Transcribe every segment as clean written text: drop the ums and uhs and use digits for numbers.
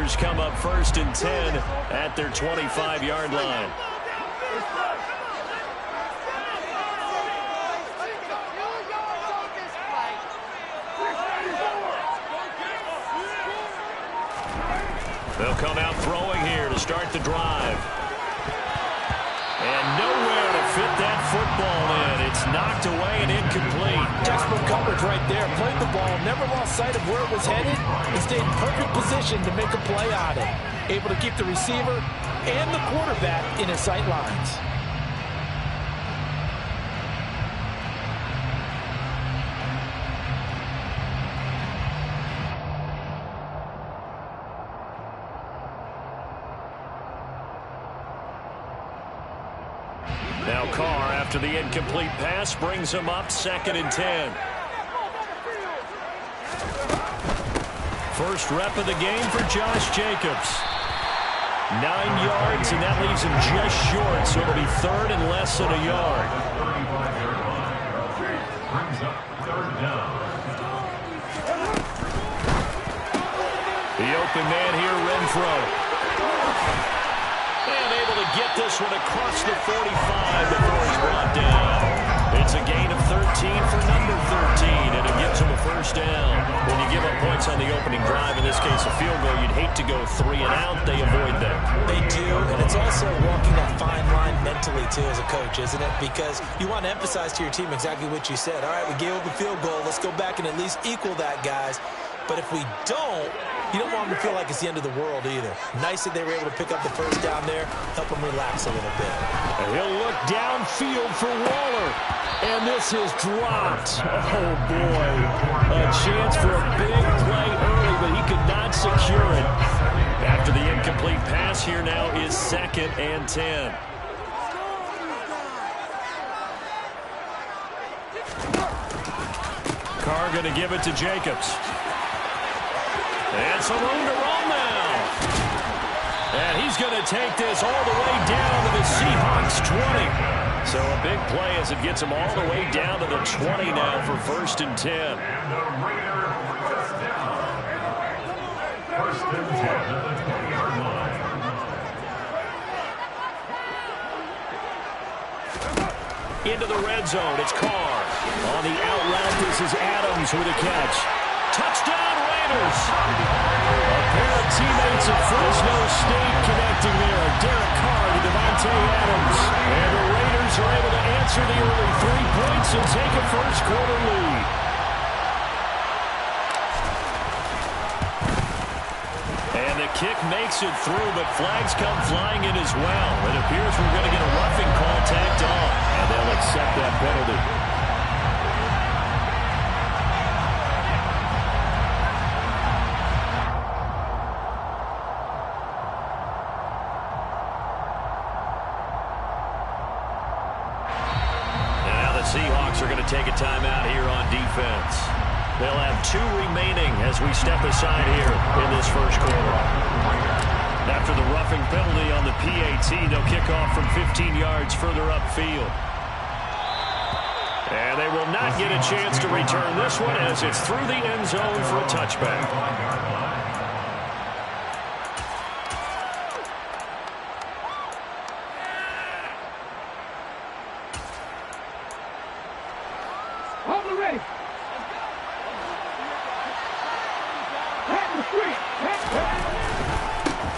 Raiders come up 1st and 10 at their 25-yard line. They'll come out throwing here to start the drive. And nowhere to fit that football in. It's knocked away and incomplete. Textbook coverage right there. Played the ball, never lost sight of where it was headed, and stayed in perfect position to make a play on it. Able to keep the receiver and the quarterback in his sight lines. Now Carr, after the incomplete pass, brings him up 2nd and 10. First rep of the game for Josh Jacobs. 9 yards, and that leaves him just short, so it'll be 3rd and less than a yard. The open man here, Renfro. And able to get this one across the 45 before he's brought down. It's a gain of 13 for number 13, and it gives him a first down. When you give up points on the opening drive, in this case a field goal, you'd hate to go 3 and out. They avoid that. They do, and it's also walking that fine line mentally, too, as a coach, isn't it? Because you want to emphasize to your team exactly what you said. All right, we gave up a field goal. Let's go back and at least equal that, guys. But if we don't, you don't want them to feel like it's the end of the world either. Nice that they were able to pick up the first down there, help them relax a little bit. And he'll look downfield for Waller. And this is dropped. Oh, boy. A chance for a big play early, but he could not secure it. After the incomplete pass, here now is 2nd and 10. Carr going to give it to Jacobs. And some room to run now. And he's going to take this all the way down to the Seahawks 20. So a big play as it gets him all the way down to the 20 now for 1st and 10. Into the red zone, it's Carr. On the out route, this is Adams with a catch. Touchdown, Raiders! A pair of teammates at Fresno State connecting there. Derek Carr to Devontae Adams. And the Raiders are able to answer the early 3 points and take a first-quarter lead. And the kick makes it through, but flags come flying in as well. It appears we're going to get a roughing call tacked on, and they'll accept that penalty. Seahawks are going to take a timeout here on defense. They'll have 2 remaining as we step aside here in this first quarter. After the roughing penalty on the PAT, they'll kick off from 15 yards further upfield. And they will not get a chance to return this one as it's through the end zone for a touchback.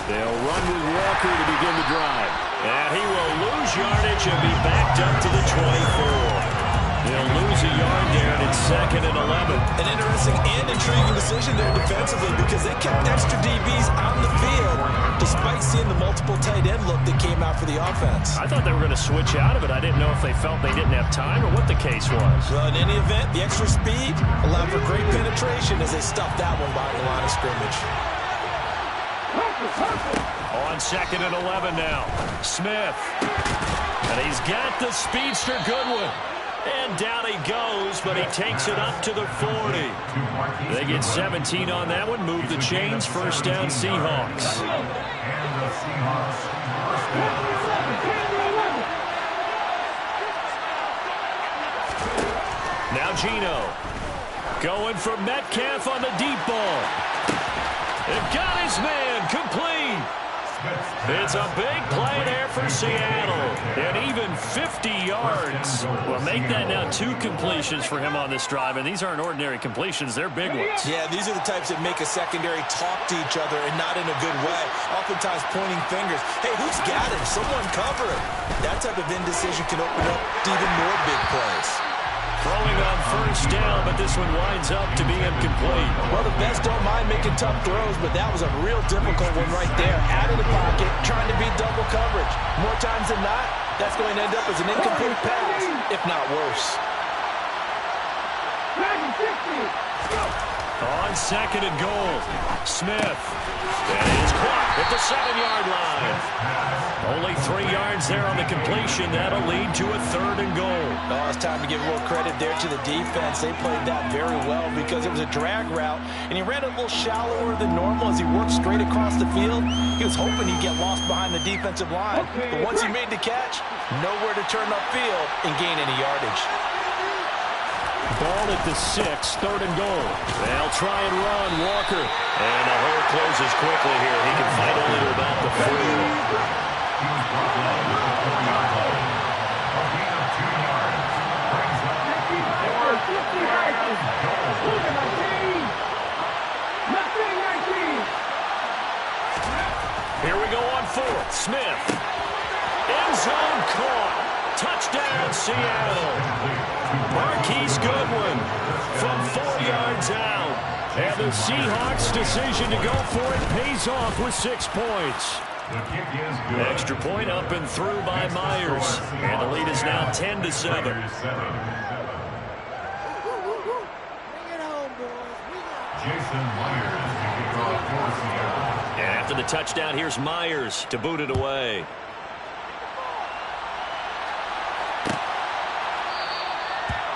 They'll run with Walker to begin the drive. And he will lose yardage and be backed up to the 24. They'll lose a yard there, and it's 2nd and 11. An interesting and intriguing decision there defensively because they kept extra DBs on the field despite seeing the multiple tight end look that came out for the offense. I thought they were going to switch out of it. I didn't know if they felt they didn't have time or what the case was. Well, in any event, the extra speed allowed for great penetration as they stuffed that one behind the line of scrimmage. On 2nd and 11 now. Smith. And he's got the speedster Goodwin. And down he goes, but he takes it up to the 40. They get 17 on that one. Move the chains. First down, Seahawks. Now Geno. Going for Metcalf on the deep ball. They've got his man complete. It's a big play there for Seattle. And even 50 yards. Well, make that now 2 completions for him on this drive. And these aren't ordinary completions. They're big ones. Yeah, these are the types that make a secondary talk to each other and not in a good way. Oftentimes pointing fingers. Hey, who's got him? Someone cover it. That type of indecision can open up to even more big plays. Throwing on first down, but this one winds up to be incomplete. Well, the best don't mind making tough throws, but that was a real difficult one right there. Out of the pocket, trying to beat double coverage. More times than not, that's going to end up as an incomplete pass, if not worse. On second and goal, Smith. And he's caught at the 7-yard line. Only 3 yards there on the completion. That'll lead to a 3rd and goal. Oh, it's time to give a little credit there to the defense. They played that very well because it was a drag route, and he ran a little shallower than normal as he worked straight across the field. He was hoping he'd get lost behind the defensive line. But once he made the catch, nowhere to turn upfield and gain any yardage. Ball at the 6, 3rd and goal. They'll try and run, Walker. And the hole closes quickly here. He can fight only to about the 4. Here we go on 4th. Smith. End zone caught. Touchdown, Seattle. Marquise Goodwin from 4 yards out. And the Seahawks' decision to go for it pays off with 6 points. Extra point up and through by Myers. And the lead is now 10-7. And after the touchdown, here's Myers to boot it away.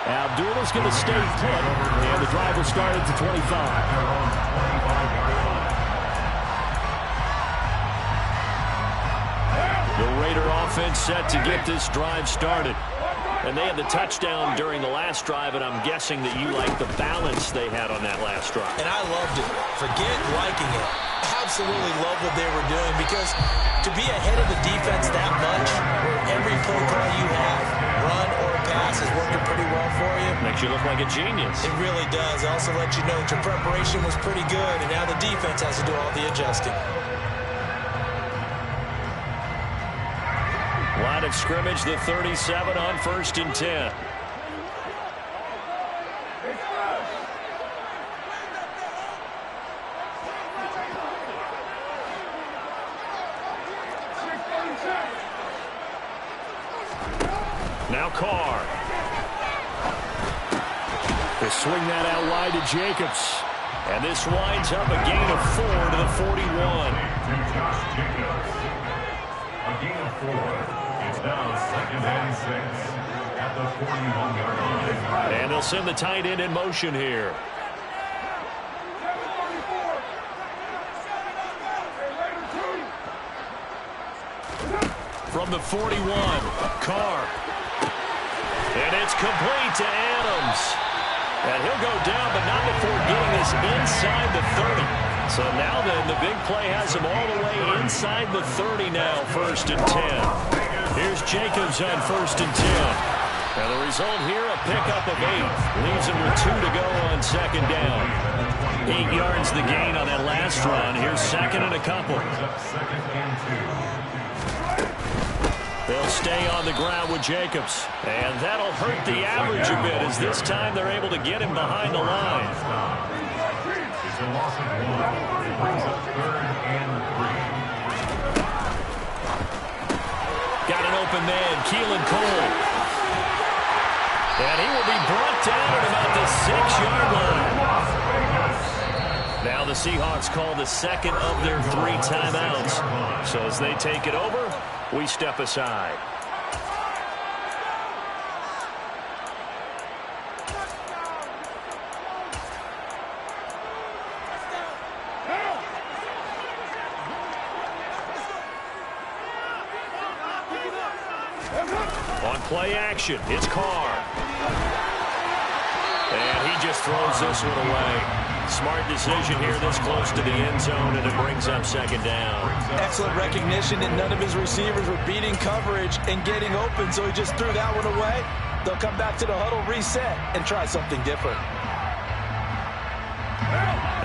Abdullah's going to stay put, and the drive will start at the 25. The Raider offense set to get this drive started. And they had the touchdown during the last drive, and I'm guessing that you like the balance they had on that last drive. And I loved it. Forget liking it. Absolutely love what they were doing, because to be ahead of the defense that much, where every play call you have, run or pass, is working pretty well for you. Makes you look like a genius. It really does. It also lets you know that your preparation was pretty good, and now the defense has to do all the adjusting. Line of scrimmage, the 37 on 1st and 10. Now Carr. They swing that out wide to Jacobs. And this winds up a gain of 4 to the 41. A gain of 4. It's now 2nd and 6 at the 41-yard line. And they'll send the tight end in motion here. From the 41, Carr. And it's complete to Adams. And he'll go down, but not before getting this inside the 30. So now then, the big play has him all the way inside the 30 now, 1st and 10. Here's Jacobs on 1st and 10. And the result here, a pickup of 8. Leaves him with 2 to go on 2nd down. 8 yards the gain on that last run. Here's 2nd and a couple. They'll stay on the ground with Jacobs. And that'll hurt the average a bit, as this time they're able to get him behind the line. It's a loss of 1. It brings up 3rd and 3. Got an open man, Keelan Cole. And he will be brought down at about the 6-yard line. Now the Seahawks call the 2nd of their 3 timeouts. So as they take it over, we step aside. On play action, it's Carr. And he just throws this one away. Smart decision here this close to the end zone, and it brings up second down. Excellent recognition that none of his receivers were beating coverage and getting open, so he just threw that one away. They'll come back to the huddle, reset, and try something different.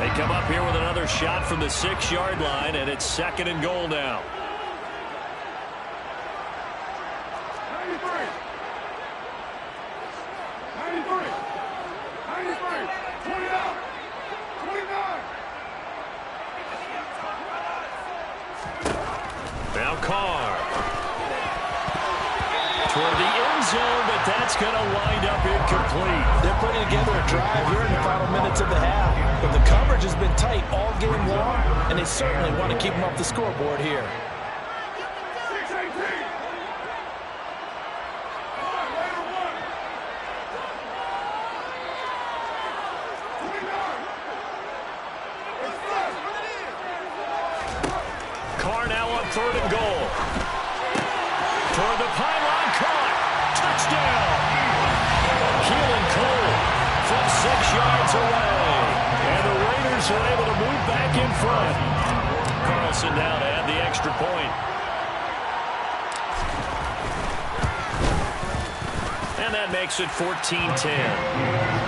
They come up here with another shot from the 6-yard line, and it's second and goal now. Now Carr. Toward the end zone, but that's going to wind up incomplete. They're putting together a drive here in the final minutes of the half. But the coverage has been tight all game long, and they certainly want to keep them off the scoreboard here. Carr now on third and goal. Toward the pylon, caught. Touchdown. Keelan Cole from 6 yards away. And the Raiders are able to move back in front. Carlson now to add the extra point. And that makes it 14-10.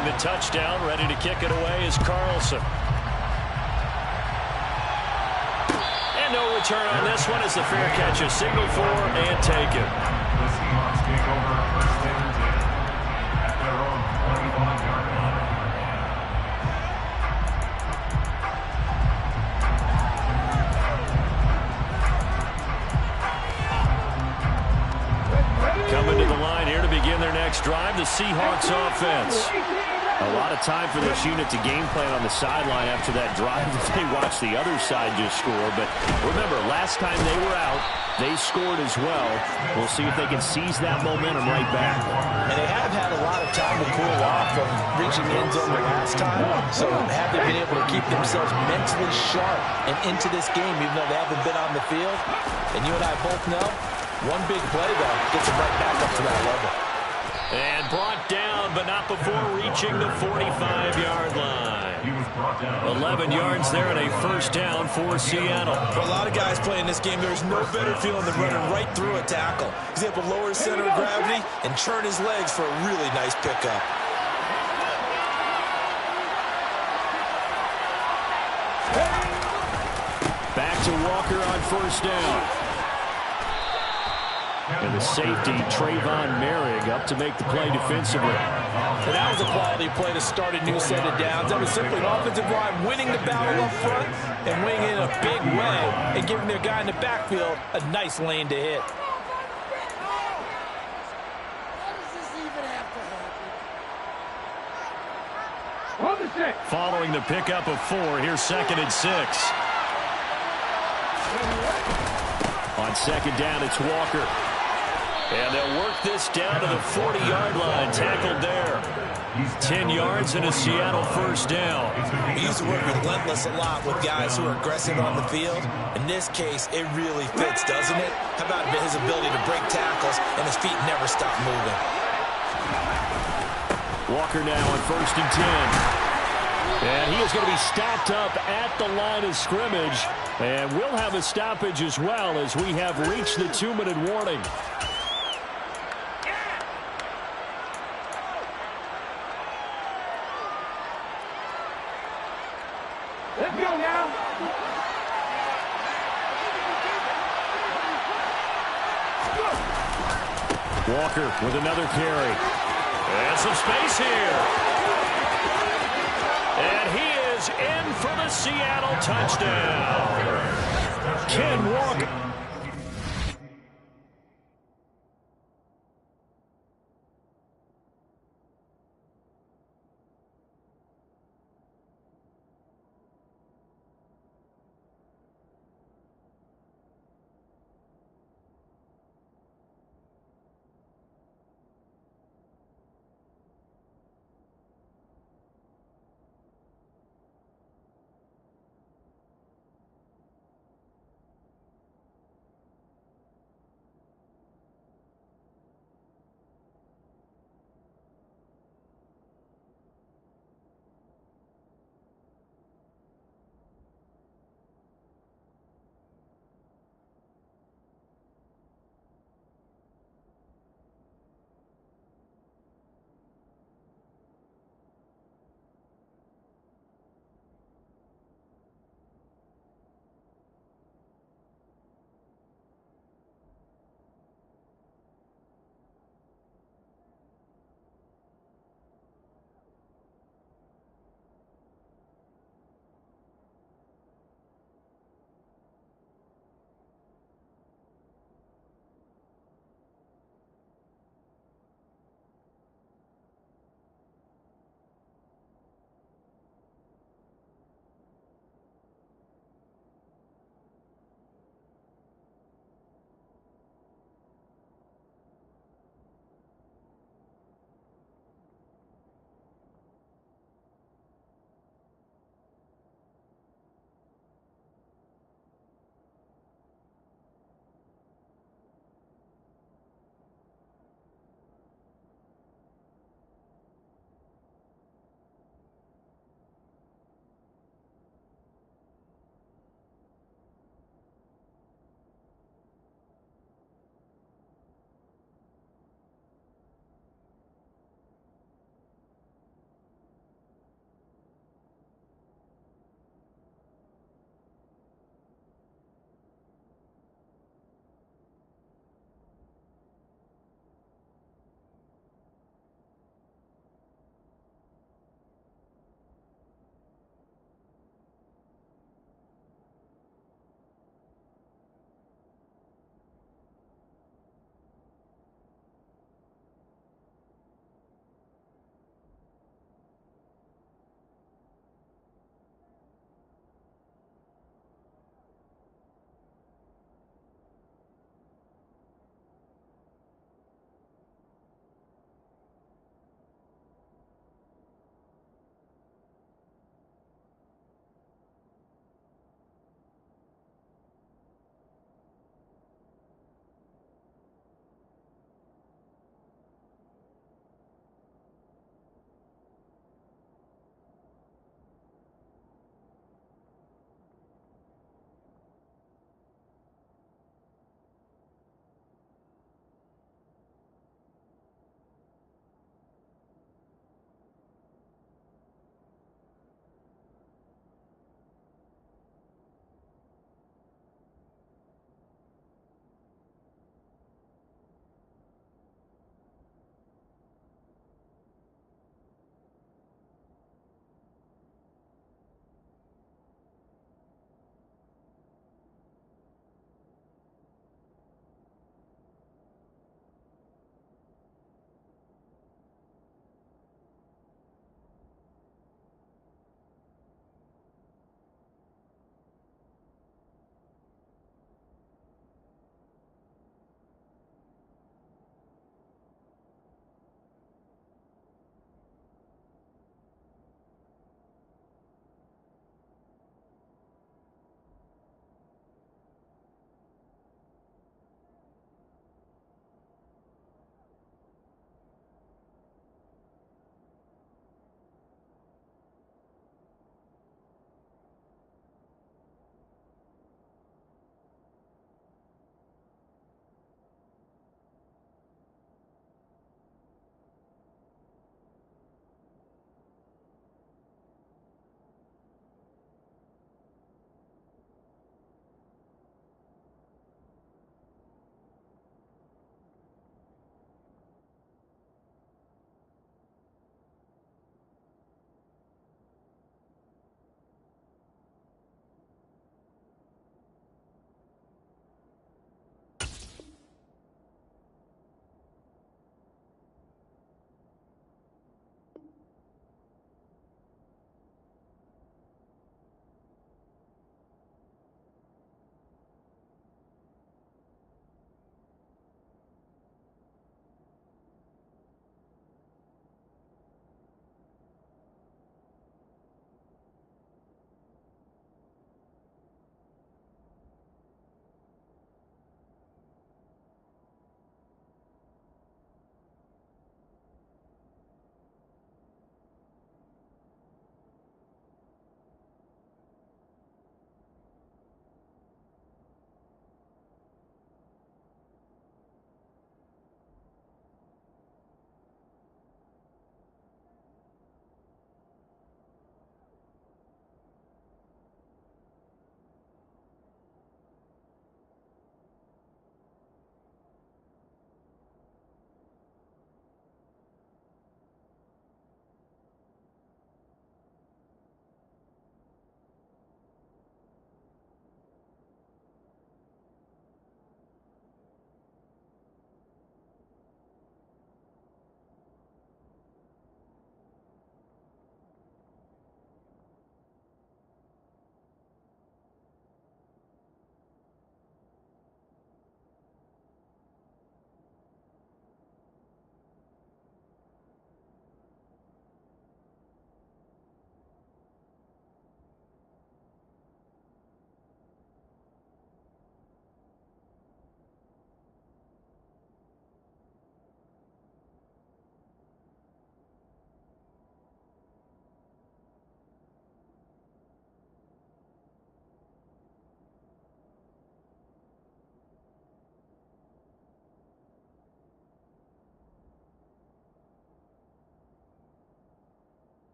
The touchdown, ready to kick it away is Carlson. And no return on this one as the fair catch is signaled for and taken. The Seahawks take over first and 10 at their own 21-yard line. Coming to the line here to begin their next drive, the Seahawks offense. A lot of time for this unit to game plan on the sideline after that drive that they watched the other side just score. But remember, last time they were out, they scored as well. We'll see if they can seize that momentum right back. And they have had a lot of time to cool off from reaching the end zone the last time. So have they been able to keep themselves mentally sharp and into this game, even though they haven't been on the field? And you and I both know, one big play, though, gets them right back up to that level. And brought down, but not before reaching the 45-yard line. He was brought down. 11 yards there and a first down for Seattle. For a lot of guys playing this game, there's no better feeling than running right through a tackle. He's able to lower his center of gravity and churn his legs for a really nice pickup. Back to Walker on first down. And the safety, Trayvon Merrick, up to make the play defensively. And that was a quality play to start a new set of downs. That was simply an offensive line winning the battle up front and winning it in a big way and giving their guy in the backfield a nice lane to hit. Following the pickup of 4, here's second and 6. On second down, it's Walker. And they'll work this down to the 40-yard line, tackled there. 10 yards and a Seattle first down. We use the word relentless a lot with guys who are aggressive on the field. In this case, it really fits, doesn't it? How about his ability to break tackles and his feet never stop moving? Walker now on first and 10. And he is going to be stopped up at the line of scrimmage. And we'll have a stoppage as well as we have reached the 2-minute warning. Let's go now. Walker with another carry. And some space here. And he is in for the Seattle touchdown. Ken Walker.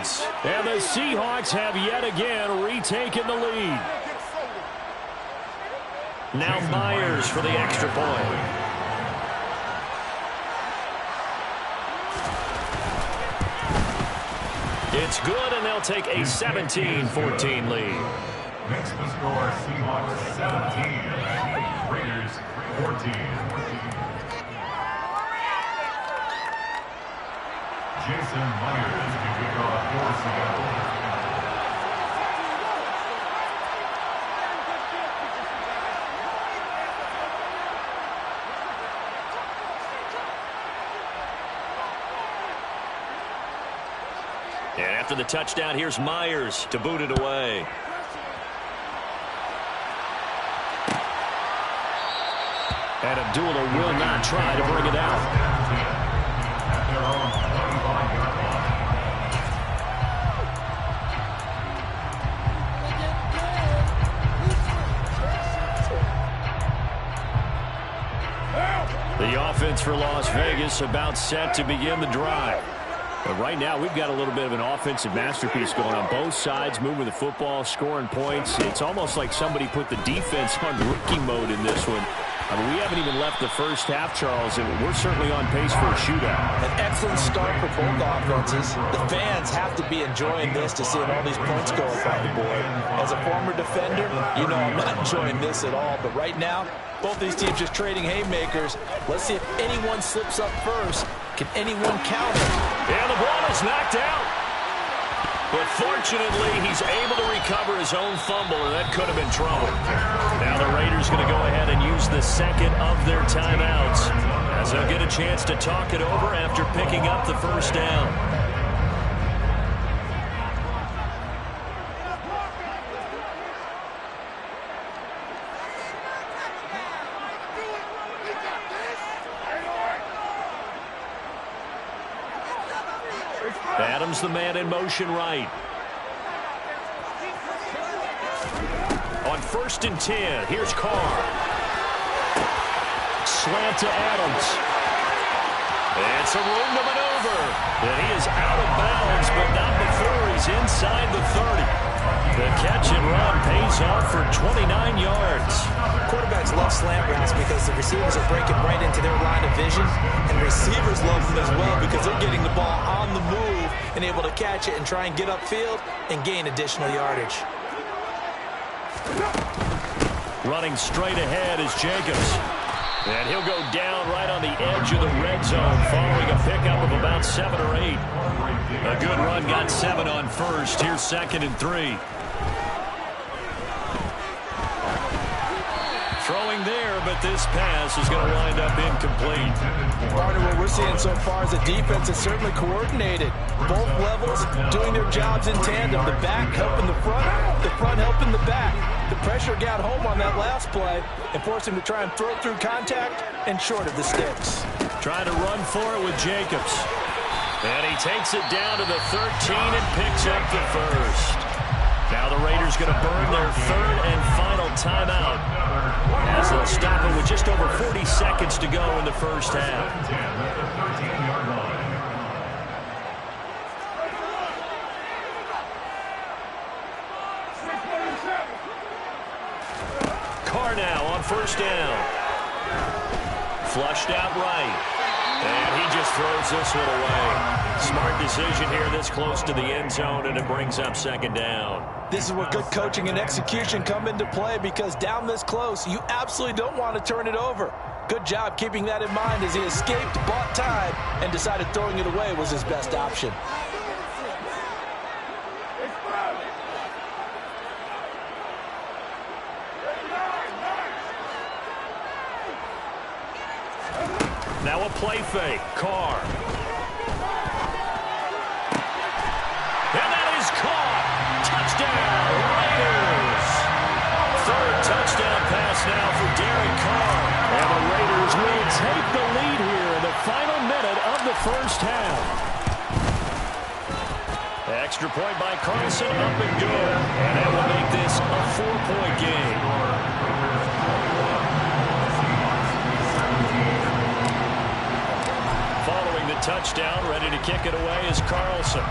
downs. And the Seahawks have yet again retaken the lead. Now Myers for the extra point. It's good, and they'll take a 17-14 lead. Next to score, Seahawks 17, Raiders 14. Jason Myers to kick off for Seattle. And after the touchdown, here's Myers to boot it away. And Abdullah will not try to bring it out. At their own 25-yard line. The offense for Las Vegas about set to begin the drive. But right now, we've got a little bit of an offensive masterpiece going on both sides, moving the football, scoring points. It's almost like somebody put the defense on rookie mode in this one. I mean, we haven't even left the first half, Charles, and we're certainly on pace for a shootout. An excellent start for both offenses. The fans have to be enjoying this to seeing all these points go up on the board. As a former defender, you know I'm not enjoying this at all. But right now, both these teams just trading haymakers. Let's see if anyone slips up first. Can anyone counter? And the ball is knocked out. But fortunately, he's able to recover his own fumble, and that could have been trouble. Now the Raiders going to go ahead and use the second of their timeouts, as they'll get a chance to talk it over after picking up the first down. Adams, the man in motion right. On 1st and 10, here's Carr. Slant to Adams. And some room to maneuver. And he is out of bounds, but not before he's inside the 30. The catch and run pays off for 29 yards. Quarterbacks love slant routes because the receivers are breaking right into their line of vision, and receivers love them as well because they're getting the ball on the move and able to catch it and try and get upfield and gain additional yardage. Running straight ahead is Jacobs. And he'll go down right on the edge of the red zone following a pickup of about 7 or 8. A good run, got 7 on first. Here's 2nd and 3. Throwing there, but this pass is going to wind up incomplete. Partner, what we're seeing so far is the defense is certainly coordinated. Both levels doing their jobs in tandem. The back helping the front helping the back. The pressure got home on that last play and forced him to try and throw through contact and short of the sticks. Trying to run for it with Jacobs. And he takes it down to the 13 and picks up the first. Now the Raiders going to burn their 3rd and final timeout, as they'll stop it with just over 40 seconds to go in the first half. Carr now on 1st down. Flushed out right. And he just throws this one away. Smart decision here this close to the end zone, and it brings up 2nd down. This is where good coaching and execution come into play, because down this close, you absolutely don't want to turn it over. Good job keeping that in mind as he escaped, bought time, and decided throwing it away was his best option. Now a play fake. Carr. And that is caught. Touchdown, Raiders. 3rd touchdown pass now for Derek Carr. And the Raiders will take the lead here in the final minute of the first half. Extra point by Carlson, up and good. And that will make this a 4-point game. Following the touchdown, ready to kick it away is Carlson.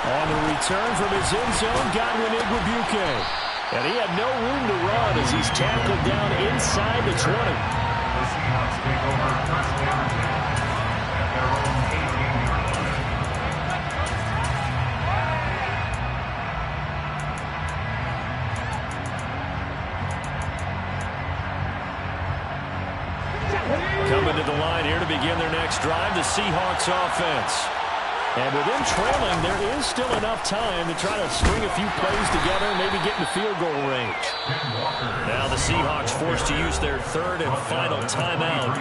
On the return from his end zone, Godwin Igwebuike. And he had no room to run as he's tackled down inside the 20. The Seahawks take over first down at their own 18-yard line. Coming to the line here to begin their next drive, the Seahawks offense. And with them trailing, there is still enough time to try to string a few plays together and maybe get in the field goal range. Now the Seahawks forced to use their third and final timeout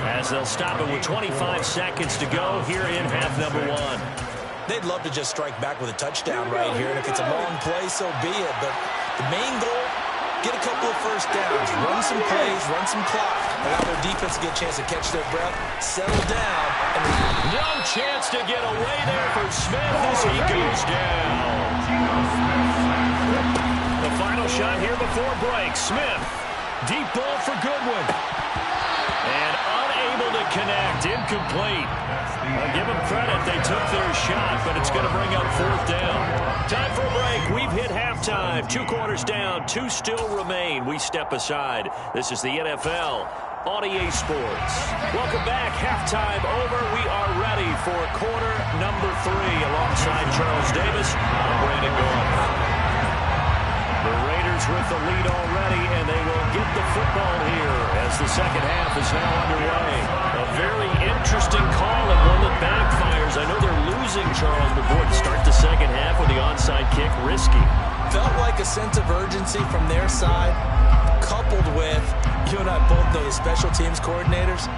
as they'll stop it with 25 seconds to go here in half number 1. They'd love to just strike back with a touchdown right here, and if it's a long play, so be it. But the main goal, get a couple of first downs, run some plays, run some clock, allow their defense to get a chance to catch their breath, settle down. No chance to get away there for Smith as he goes down. The final shot here before break. Smith, deep ball for Goodwin. And unable to connect, incomplete. I'll give them credit, they took their shot, but it's going to bring up fourth down. Time for a break. We've hit halftime. 2 quarters down, 2 still remain. We step aside. This is the NFL on EA Sports. Welcome back. Halftime over. We are ready for quarter number 3 alongside Charles Davis and Brandon Goff. The Raiders with the lead already, and they will get the football here as the second half is now underway. A very interesting call and one that backfires. I know they're losing, Charles, but boy, to start the second half with the onside kick, risky. Felt like a sense of urgency from their side, coupled with, you and I both know the special teams coordinators,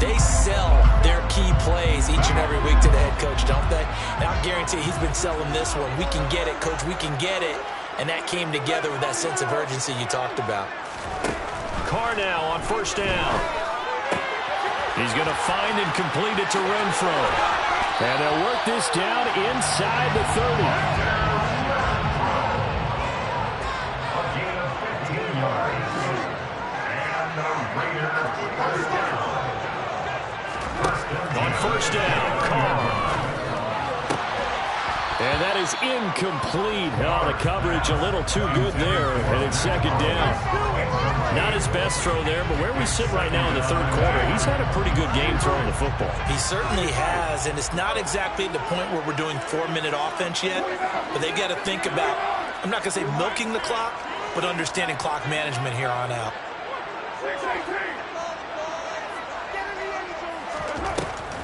they sell their key plays each and every week to the head coach, don't they? And I'll guarantee he's been selling this one. We can get it, coach, we can get it. And that came together with that sense of urgency you talked about. Carr now on first down. He's going to find and complete it to Renfro. And they'll work this down inside the 30. A gain of 15 yards. And the Raiders first down. On first down, Carr. And that is incomplete. Oh, the coverage a little too good there, and it's second down. Not his best throw there, but where we sit right now in the third quarter, he's had a pretty good game throwing the football. He certainly has, and it's not exactly at the point where we're doing 4-minute offense yet, but they've got to think about, I'm not going to say milking the clock, but understanding clock management here on out.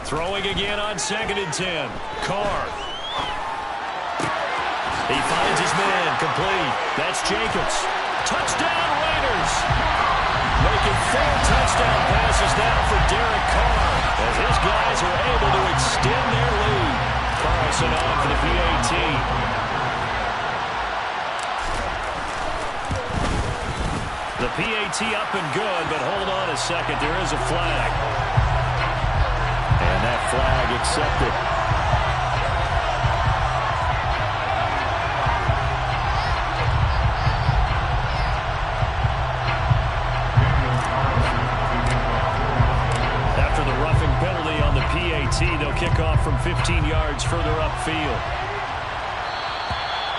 Throwing again on 2nd and 10. Carr. He finds his man, complete. That's Jacobs. Touchdown, Raiders. Making 4 touchdown passes now for Derek Carr as his guys are able to extend their lead. Carlson on for the PAT. The PAT up and good, but hold on a second. There is a flag. And that flag accepted. They'll kick off from 15 yards further upfield.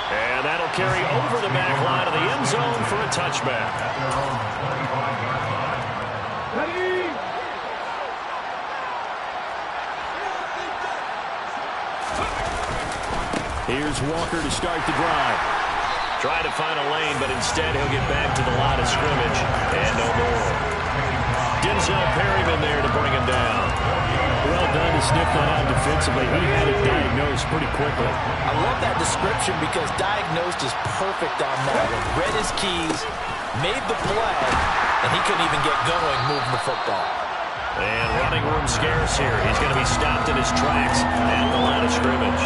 And that'll carry over the back line of the end zone for a touchback. Ready? Here's Walker to start the drive. Try to find a lane, but instead he'll get back to the line of scrimmage. And no more. Denzel Perryman there to bring him down. Well done to sniff that out defensively. He had it diagnosed pretty quickly. I love that description because diagnosed is perfect on that one. Read his keys, made the play, and he couldn't even get going moving the football. And running room scarce here. He's going to be stopped in his tracks at the line of scrimmage.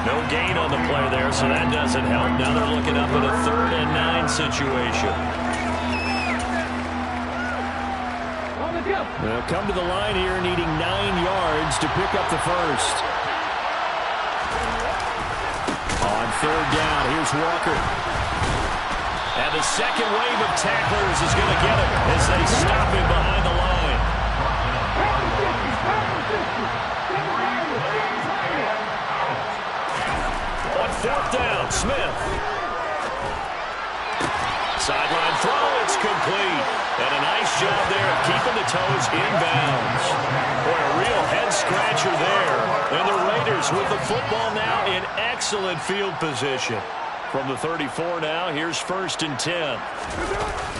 No gain on the play there, so that doesn't help. Now they're looking up at a 3rd and 9 situation. They'll come to the line here needing 9 yards to pick up the first. On 3rd down, here's Walker. And the second wave of tacklers is going to get him as they stop him behind the line. Raiders with the football now in excellent field position. From the 34 now, here's 1st and 10.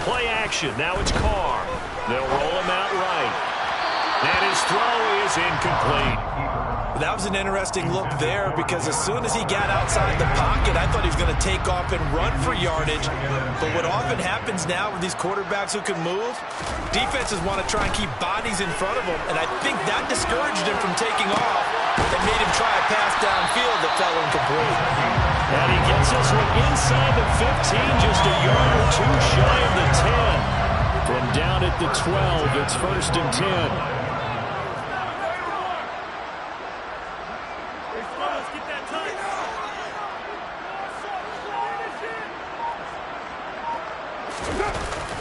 Play action. Now it's Carr. They'll roll him out right. And his throw is incomplete. That was an interesting look there because as soon as he got outside the pocket, I thought he was going to take off and run for yardage. But what often happens now with these quarterbacks who can move, defenses want to try and keep bodies in front of them, and I think that discouraged him from taking off and made him try a pass downfield that fell incomplete. And he gets this one inside the 15, just a yard or two shy of the 10. From down at the 12, it's 1st and 10.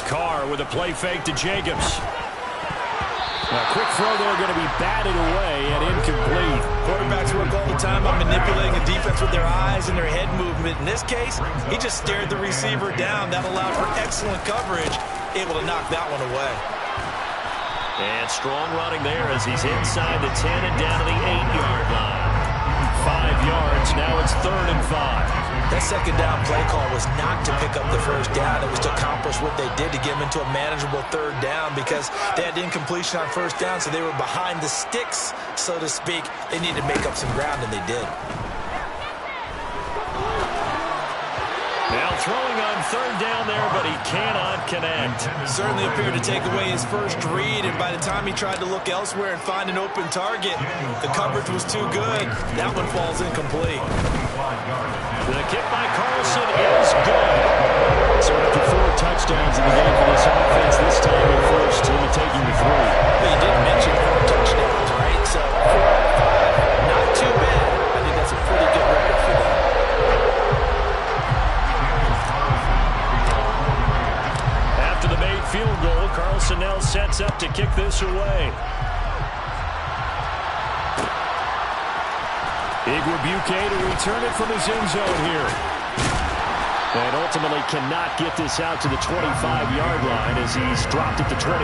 Carr with a play fake to Jacobs. A quick throw there going to be batted away and incomplete. Quarterbacks work all the time on manipulating the defense with their eyes and their head movement. In this case, he just stared the receiver down. That allowed for excellent coverage, able to knock that one away. And strong running there as he's inside the 10 and down to the 8-yard line. 5 yards, now it's 3rd and 5. That second down play call was not to pick up the first down. It was to accomplish what they did to get them into a manageable 3rd down because they had incompletion on 1st down, so they were behind the sticks, so to speak. They needed to make up some ground, and they did. Now throwing on 3rd down there, but he cannot connect. Certainly appeared to take away his first read, and by the time he tried to look elsewhere and find an open target, the coverage was too good. That one falls incomplete. The kick by Carlson is good. So after 4 touchdowns in the game for this offense, this time at first, he'll be taking the 3. Well, you did mention 4 touchdowns, right? So 4 out of 5, not too bad. I think that's a pretty good record for them. After the made field goal, Carlson now sets up to kick this away. Igwebuike to return it from his end zone here. And ultimately cannot get this out to the 25-yard line as he's dropped at the 23.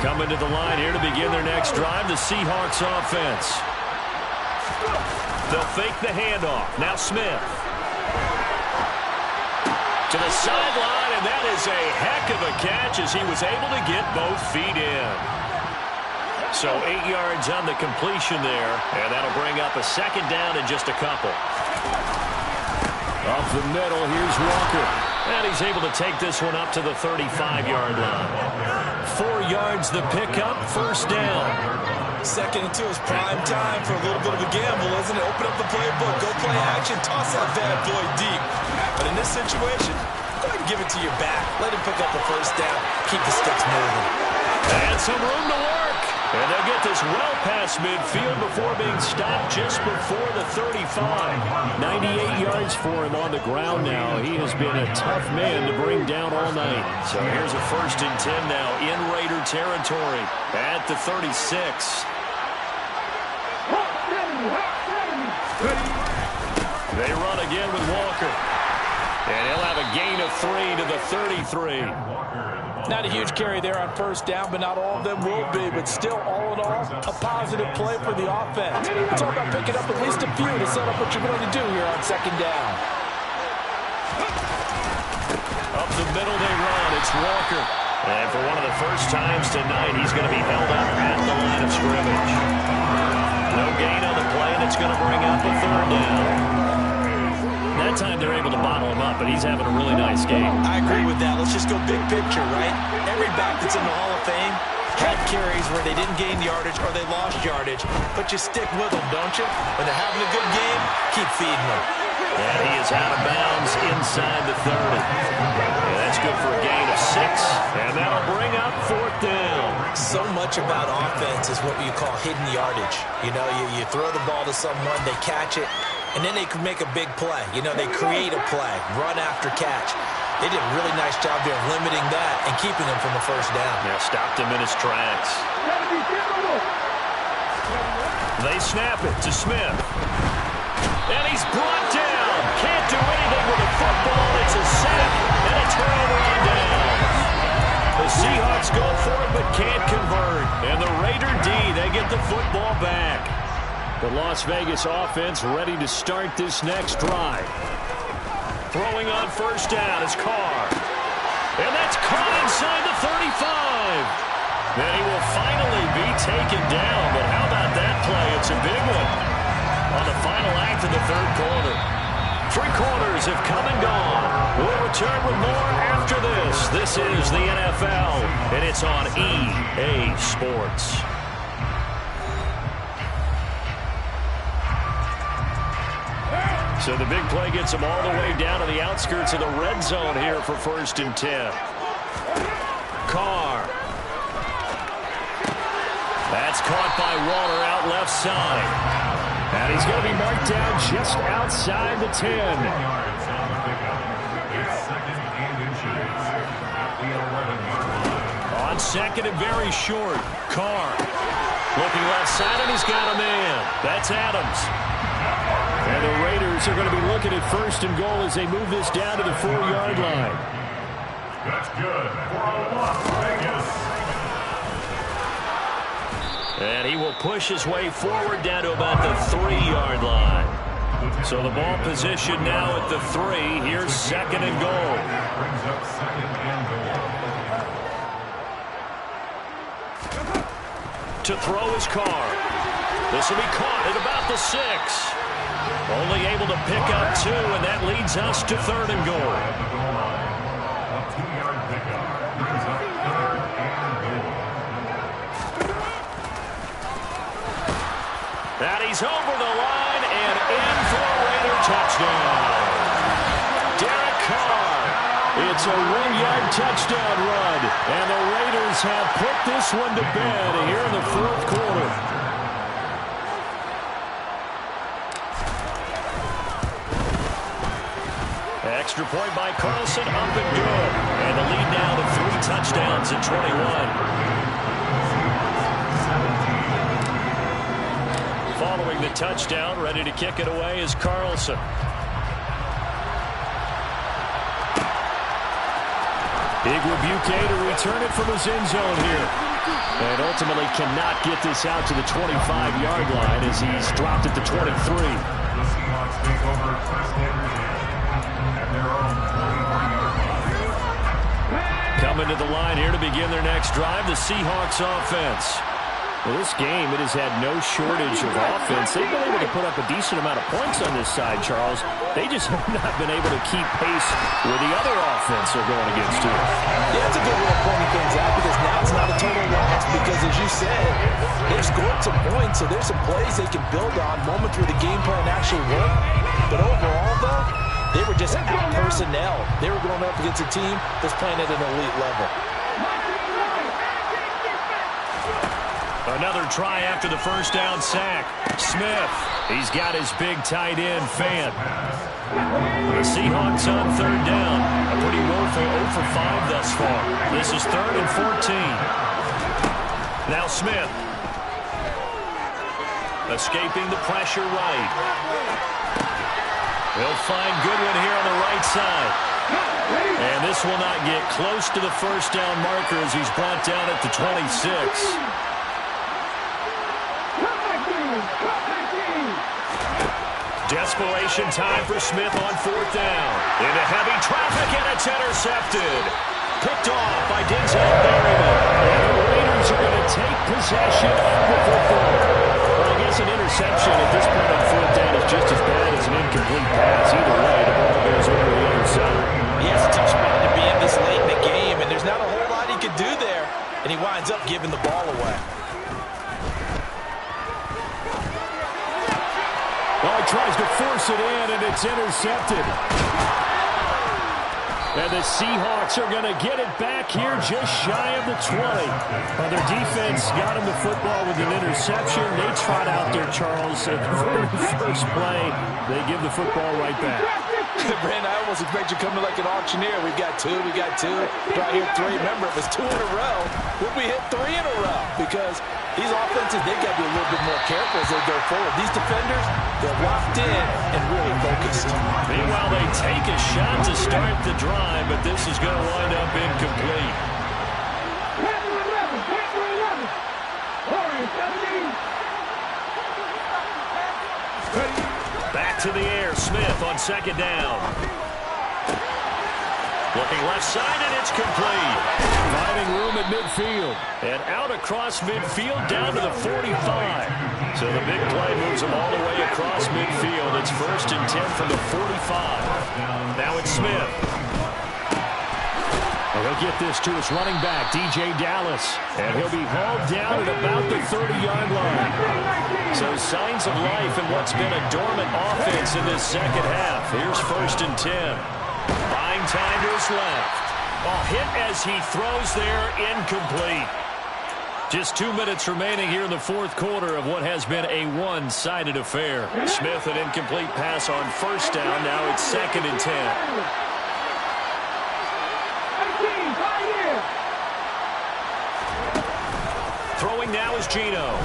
Coming to the line here to begin their next drive, the Seahawks offense. They'll fake the handoff. Now Smith. To the sideline, and that is a heck of a catch as he was able to get both feet in. So 8 yards on the completion there, and that'll bring up a 2nd down in just a couple. Off the middle, here's Walker. And he's able to take this one up to the 35-yard line. 4 yards the pickup, 1st down. 2nd and 2 is prime time for a little bit of a gamble, isn't it? Open up the playbook, go play action, toss that bad boy deep. But in this situation, go ahead and give it to your back. Let him pick up the 1st down. Keep the sticks moving. And some room to work. And they'll get this well past midfield before being stopped just before the 35. 98 yards for him on the ground now. He has been a tough man to bring down all night. So here's a 1st and 10 now in Raider territory at the 36. They run again with Walker. And he'll have a gain of 3 to the 33. Not a huge carry there on 1st down, but not all of them will be. But still, all in all, a positive play for the offense. It's all about picking up at least a few to set up what you're going to do here on 2nd down. Up the middle they run. It's Walker. And for one of the first times tonight, he's going to be held up at the line of scrimmage. No gain on the play, and it's going to bring up a 3rd down. That time they're able to bottle him up, but he's having a really nice game. I agree with that. Let's just go big picture, right? Every back that's in the Hall of Fame had carries where they didn't gain yardage or they lost yardage, but you stick with them, don't you? When they're having a good game, keep feeding them. And he is out of bounds inside the 30. And that's good for a gain of 6, and that'll bring up 4th down. So much about offense is what you call hidden yardage. You know, you throw the ball to someone, they catch it, and then they can make a big play. You know, they create a play, run after catch. They did a really nice job there of limiting that and keeping him from the 1st down. Yeah, stopped him in his tracks. They snap it to Smith. And he's brought down. Can't do anything with the football. It's a sack and a turnover on down. for it but can't convert. And the Raider D, they get the football back. The Las Vegas offense ready to start this next drive. Throwing on first down is Carr. And that's caught inside the 35. Then he will finally be taken down. But how about that play? It's a big one on the final act of the third quarter. 3 quarters have come and gone. We'll return with more after this. This is the NFL, and it's on EA Sports. So the big play gets them all the way down to the outskirts of the red zone here for 1st and 10. Carr. That's caught by Waller out left side. And he's going to be marked down just outside the 10. On 2nd and very short. Carr looking left side, and he's got a man. That's Adams. And the Raiders are going to be looking at 1st and goal as they move this down to the 4-yard line. That's good for Las Vegas. And he will push his way forward down to about the 3-yard line. So the ball position now at the 3. Here's 2nd and goal. Brings up 2nd and goal. To throw his Carr. This will be caught at about the 6. Only able to pick up 2, and that leads us to 3rd and goal. A 2-yard pickup brings up 3rd and goal. And he's over the line and in for a Raider touchdown. Derek Carr. It's a 1-yard touchdown run, and the Raiders have put this one to bed here in the 4th quarter. Extra point by Carlson, up and good. And the lead now to 3 touchdowns at 21. Following the touchdown, ready to kick it away is Carlson. Igwebuike to return it from his end zone here. And ultimately cannot get this out to the 25-yard line as he's dropped at the 23. The Seahawks take over at their own 21-yard line. Coming to the line here to begin their next drive, the Seahawks offense. Well, this game, it has had no shortage of offense. They've been able to put up a decent amount of points on this side, Charles. They just have not been able to keep pace with the other offense they're going against, too. Yeah, it's a good way of pointing things out because now it's not a total loss because, as you said, they've scored some points, so there's some plays they can build on, moments where the game plan actually worked. But overall, though, they were just out personnel. They were going up against a team that's playing at an elite level. Another try after the first down sack. Smith, he's got his big tight end, Fant. The Seahawks on 3rd down. A pretty woeful 0 for 5 thus far. This is 3rd and 14. Now Smith. Escaping the pressure right. He'll find Goodwin here on the right side. And this will not get close to the first down marker as he's brought down at the 26. Desperation time for Smith on 4th down. Into heavy traffic, and it's intercepted. Picked off by Denzel Berryman. And the Raiders are going to take possession of the football. Well, I guess an interception at this point on 4th down is just as bad as an incomplete pass. Either way, the ball goes over to the other side. Yeah, it's a tough spot to be in this late in the game, and there's not a whole lot he could do there. And he winds up giving the ball away. Oh, he tries to force it in, and it's intercepted. And the Seahawks are going to get it back here just shy of the 20. Their defense got him the football with an interception. They trot out there, Charles, at the very first play. They give the football right back. Brandon, I almost expect you coming like an auctioneer. We got 2, we got 2. Right here, 3. Remember, if it's 2 in a row, we'll be hit 3 in a row because these offenses, they've got to be a little bit more careful as they go forward. These defenders, they're locked in and really focused. Meanwhile, they take a shot to start the drive, but this is going to wind up incomplete. Back to the air, Smith on second down. Looking left side, and it's complete. Finding room at midfield. And out across midfield, down to the 45. So the big play moves him all the way across midfield. It's 1st and 10 from the 45. Now it's Smith. And he'll get this to his running back, DJ Dallas. And he'll be hauled down at about the 30-yard line. So signs of life in what's been a dormant offense in this second half. Here's 1st and 10. Buying time to his left. Hit as he throws there, incomplete. Just 2 minutes remaining here in the fourth quarter of what has been a one-sided affair. Smith, an incomplete pass on 1st down. Now it's 2nd and 10. Throwing now is Geno.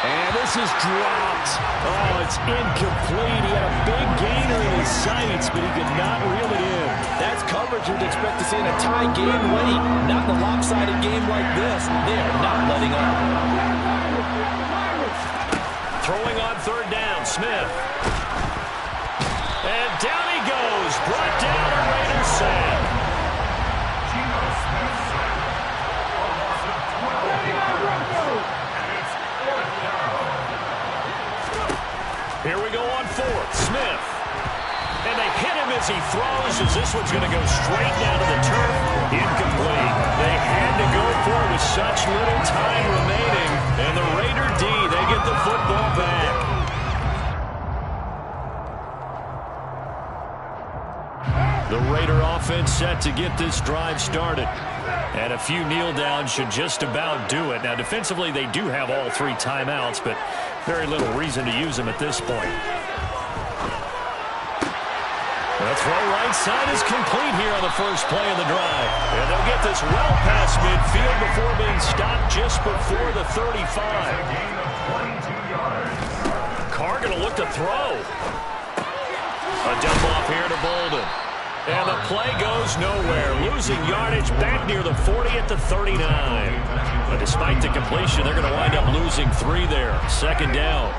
And this is dropped. Oh, it's incomplete. He had a big gainer in his sights, but he could not reel it in. That's coverage you'd expect to see in a tie game late. Not in a lopsided game like this. They are not letting up. Throwing on 3rd down, Smith. And down he goes. Brought down a Raiders sack. Here we go on 4th. Smith. And they hit him as he throws, as this one's going to go straight down to the turf. Incomplete. They had to go for it with such little time remaining. And the Raider D, they get the football back. The Raider offense set to get this drive started. And a few kneel downs should just about do it. Now, defensively, they do have all 3 timeouts, but very little reason to use them at this point. The throw right side is complete here on the first play of the drive. And they'll get this well past midfield before being stopped just before the 35. Carr going to look to throw. A dump off here to Bolden. And the play goes nowhere. Losing yardage back near the 40 at the 39. But despite the completion, they're going to wind up losing 3 there. 2nd down.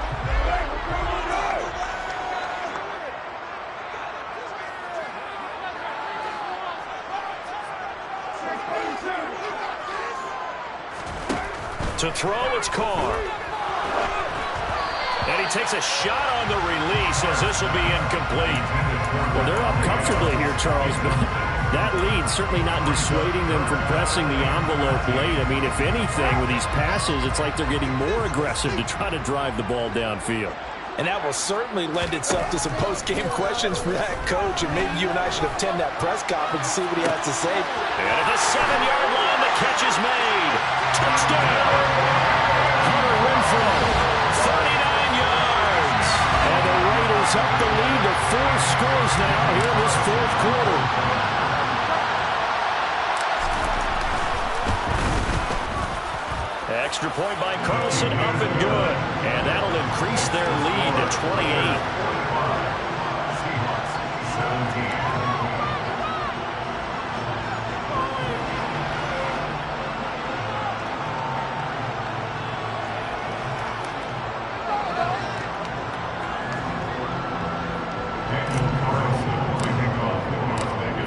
To throw, it's Carr. And he takes a shot on the release as this will be incomplete. Well, they're up comfortably here, Charles, but that lead certainly not dissuading them from pressing the envelope late. I mean, if anything, with these passes, it's like they're getting more aggressive to try to drive the ball downfield. And that will certainly lend itself to some post-game questions for that coach, and maybe you and I should attend that press conference to see what he has to say. And at the 7-yard line, the catch is made. Touchdown! Hunter Renfrow, 39 yards. And the Raiders up the lead to 4 scores now here in this fourth quarter. Extra point by Carlson, up and good. And that'll increase their lead to 28.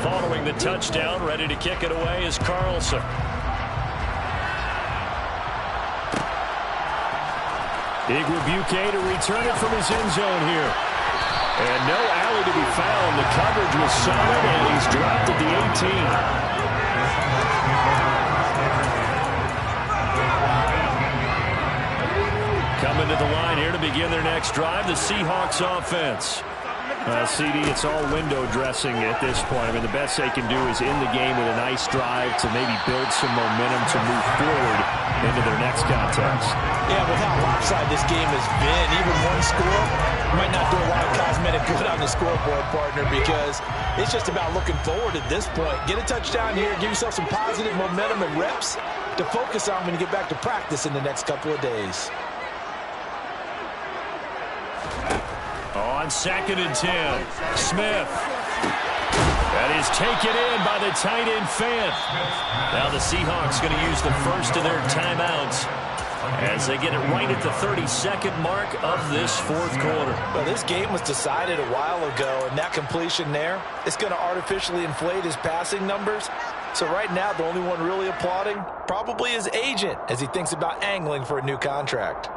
Following the touchdown, ready to kick it away is Carlson. Igwebuike to return it from his end zone here. And no alley to be found. The coverage was solid, and he's dropped at the 18. Coming to the line here to begin their next drive, the Seahawks offense. CD, it's all window dressing at this point. I mean, the best they can do is in the game with a nice drive to maybe build some momentum to move forward into their next contest. Yeah, with how lopsided this game has been, even one score might not do a lot of cosmetic good on the scoreboard, partner, because it's just about looking forward at this point. Get a touchdown here, give yourself some positive momentum and reps to focus on when you get back to practice in the next couple of days. On 2nd and 10, Smith. That is taken in by the tight end Fant. Now the Seahawks going to use the first of their timeouts as they get it right at the 32nd mark of this fourth quarter. Well, this game was decided a while ago, and that completion there, it's going to artificially inflate his passing numbers. So right now, the only one really applauding probably his agent as he thinks about angling for a new contract.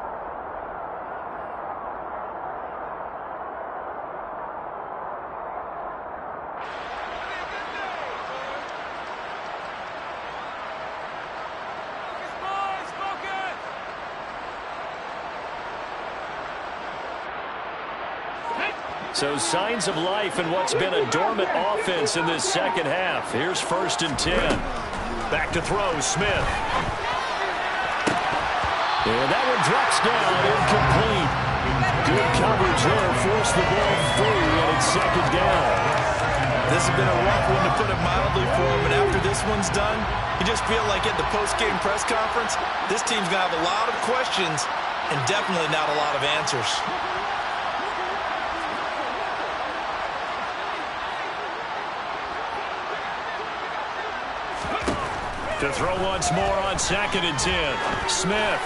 So signs of life in what's been a dormant offense in this second half. Here's 1st and 10. Back to throw, Smith. And that one drops down, incomplete. Good coverage there, forced the ball through, and it's 2nd down. This has been a rough one, to put it mildly, for him, and after this one's done, you just feel like at the post-game press conference, this team's going to have a lot of questions and definitely not a lot of answers. To throw once more on 2nd and 10. Smith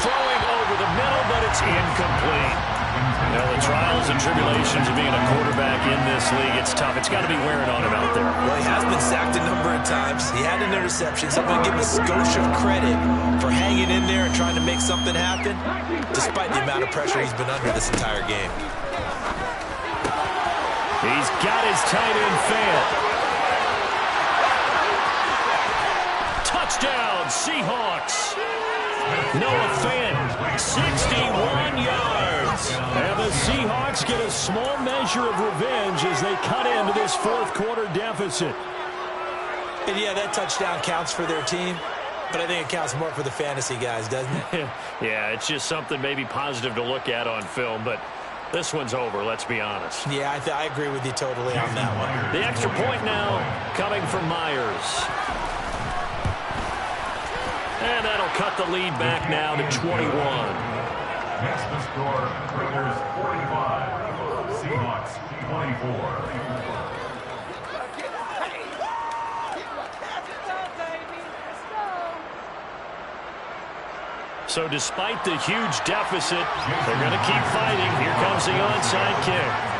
throwing over the middle, but it's incomplete. Now the trials and tribulations of being a quarterback in this league, it's tough. It's got to be wearing on him out there. Well, he has been sacked a number of times. He had an interception, so I'm going to give him a skosh of credit for hanging in there and trying to make something happen, despite the amount of pressure he's been under this entire game. He's got his tight end Fant. Touchdown, Seahawks. Noah Fant, 61 yards. And the Seahawks get a small measure of revenge as they cut into this fourth quarter deficit. And yeah, that touchdown counts for their team, but I think it counts more for the fantasy guys, doesn't it? Yeah, it's just something maybe positive to look at on film, but this one's over, let's be honest. Yeah, I agree with you totally on that one. The extra point now coming from Myers. And that'll cut the lead back now to 21. Next to score, Raiders 45, Seahawks 24. So despite the huge deficit, they're going to keep fighting. Here comes the onside kick.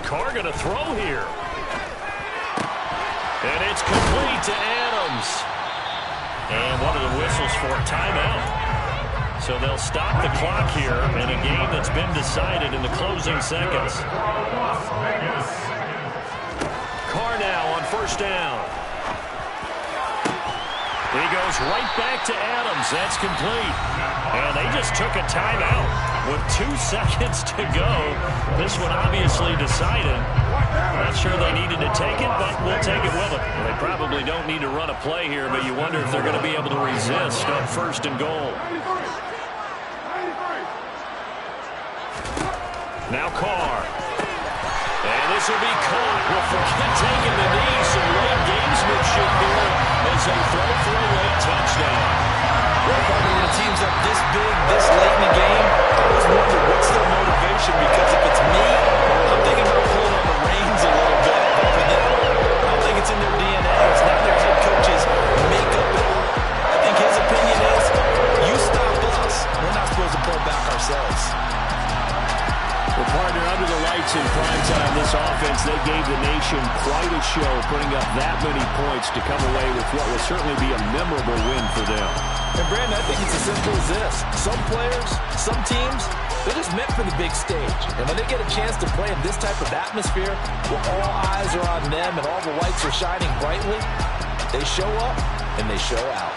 Carr going to throw here. And it's complete to Adams. And what are the whistles for? Timeout. So they'll stop the clock here in a game that's been decided in the closing seconds. Carr now on 1st down. He goes right back to Adams. That's complete. And they just took a timeout with 2 seconds to go. This one obviously decided. Not sure they needed to take it, but we'll take it with them. They probably don't need to run a play here, but you wonder if they're going to be able to resist on 1st and goal. Now Carr. And this will be caught. We'll forget taking the knee. Some late gamesmanship here as they throw for a late touchdown. Well, when a team's up this big, this late in the game, I always wonder what's their motivation, because if it's me, I'm thinking about pulling on the reins a little bit. But for them, I don't think it's in their DNA. It's not their head coach's makeup at all. I think his opinion is, you stop us, we're not supposed to pull back ourselves. Well, partner, under the lights in prime time, this offense, they gave the nation quite a show, putting up that many points to come away with what will certainly be a memorable win for them. And, Brandon, I think it's as simple as this. Some players, some teams, they're just meant for the big stage. And when they get a chance to play in this type of atmosphere, where all eyes are on them and all the lights are shining brightly, they show up and they show out.